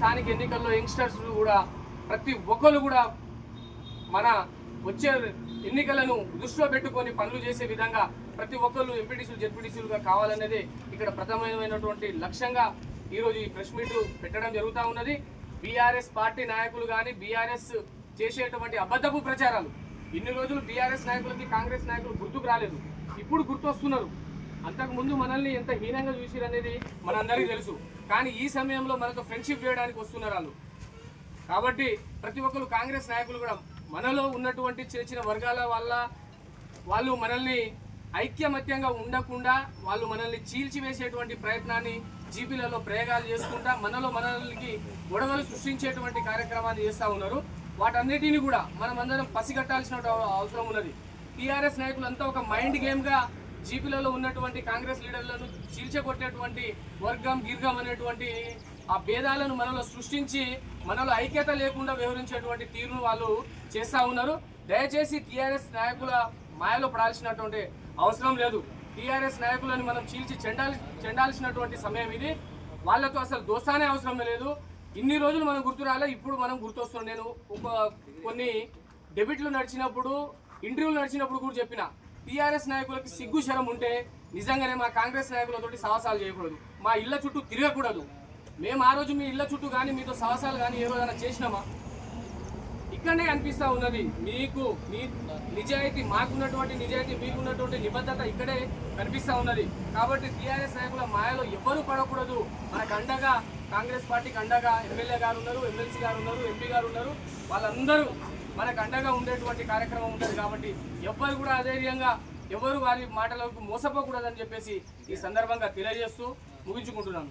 స్థానిక ఎన్నికల్లో యంగ్స్టర్స్ కూడా ప్రతి ఒక్కరు కూడా మన వచ్చే ఎన్నికలను దృష్టిలో పెట్టుకొని పనులు చేసే విధంగా ప్రతి ఒక్కరు ఎంపీటీసీలు జెడ్పీటీసీలుగా కావాలనేది ఇక్కడ ప్రథమమైనటువంటి లక్ష్యంగా ఈరోజు ఈ ప్రెస్ మీట్ పెట్టడం జరుగుతూ ఉన్నది. బీఆర్ఎస్ పార్టీ నాయకులు కానీ బీఆర్ఎస్ చేసేటువంటి అబద్ధపు ప్రచారాలు ఇన్ని రోజులు బీఆర్ఎస్ నాయకులకి కాంగ్రెస్ నాయకులు గుర్తుకు రాలేదు, ఇప్పుడు గుర్తొస్తున్నారు. అంతకుముందు మనల్ని ఎంత హీనంగా చూసిరు అనేది మనందరికీ తెలుసు. కానీ ఈ సమయంలో మనతో ఫ్రెండ్షిప్ చేయడానికి వస్తున్నారు వాళ్ళు. కాబట్టి ప్రతి ఒక్కరు కాంగ్రెస్ నాయకులు కూడా మనలో ఉన్నటువంటి చిన్న చిన్న వర్గాల వల్ల వాళ్ళు మనల్ని ఐక్యమత్యంగా ఉండకుండా వాళ్ళు మనల్ని చీల్చివేసేటువంటి ప్రయత్నాన్ని జీపీలలో ప్రయోగాలు చేసుకుంటా మనల్ని గొడవలు సృష్టించేటువంటి కార్యక్రమాన్ని చేస్తూ ఉన్నారు. వాటన్నిటిని కూడా మనమందరం పసిగట్టాల్సిన అవసరం ఉన్నది. టీఆర్ఎస్ నాయకులంతా ఒక మైండ్ గేమ్గా జీపీలలో ఉన్నటువంటి కాంగ్రెస్ లీడర్లను చీల్చగొట్టేటువంటి వర్గం గిర్గం అనేటువంటి ఆ భేదాలను మనలో సృష్టించి మనలో ఐక్యత లేకుండా వ్యవహరించేటువంటి తీరును వాళ్ళు చేస్తూ ఉన్నారు. దయచేసి టీఆర్ఎస్ నాయకుల మాయలో పడాల్సినటువంటి అవసరం లేదు. టీఆర్ఎస్ నాయకులను మనం చీల్చి చెండాల్సినటువంటి సమయం ఇది. వాళ్ళతో అసలు దోస్తానే అవసరం లేదు. ఇన్ని రోజులు మనం గుర్తు రాలే, ఇప్పుడు మనం గుర్తొస్తున్నాం. నేను కొన్ని డెబిట్లు నడిచినప్పుడు ఇంటర్వ్యూలు నడిచినప్పుడు కూడా చెప్పిన, టీఆర్ఎస్ నాయకులకి సిగ్గు శరం ఉంటే నిజంగానే మా కాంగ్రెస్ నాయకులతోటి సాహసాలు చేయకూడదు, మా ఇళ్ల చుట్టూ తిరగకూడదు. మేము ఆ రోజు మీ ఇళ్ల చుట్టూ కానీ మీతో సాహసాలు కానీ ఏ రోజైనా చేసినామా? ఇక్కడనే అనిపిస్తూ ఉన్నది. మీకు మీ నిజాయితీ, మాకున్నటువంటి నిజాయితీ, మీకున్నటువంటి నిబద్ధత ఇక్కడే కనిపిస్తూ ఉన్నది. కాబట్టి టీఆర్ఎస్ నాయకుల మాయలో ఎవ్వరూ పడకూడదు. మనకు అండగా కాంగ్రెస్ పార్టీకి అండగా ఎమ్మెల్యే గారు ఉన్నారు, ఎమ్మెల్సీ గారు ఉన్నారు, ఎంపీ గారు ఉన్నారు. వాళ్ళందరూ మనకు అండగా ఉండేటువంటి కార్యక్రమం ఉంటుంది. కాబట్టి ఎవ్వరు కూడా అధైర్యంగా ఎవరు వారి మాటలకు మోసపోకూడదని చెప్పేసి ఈ సందర్భంగా తెలియజేస్తూ ముగించుకుంటున్నాను.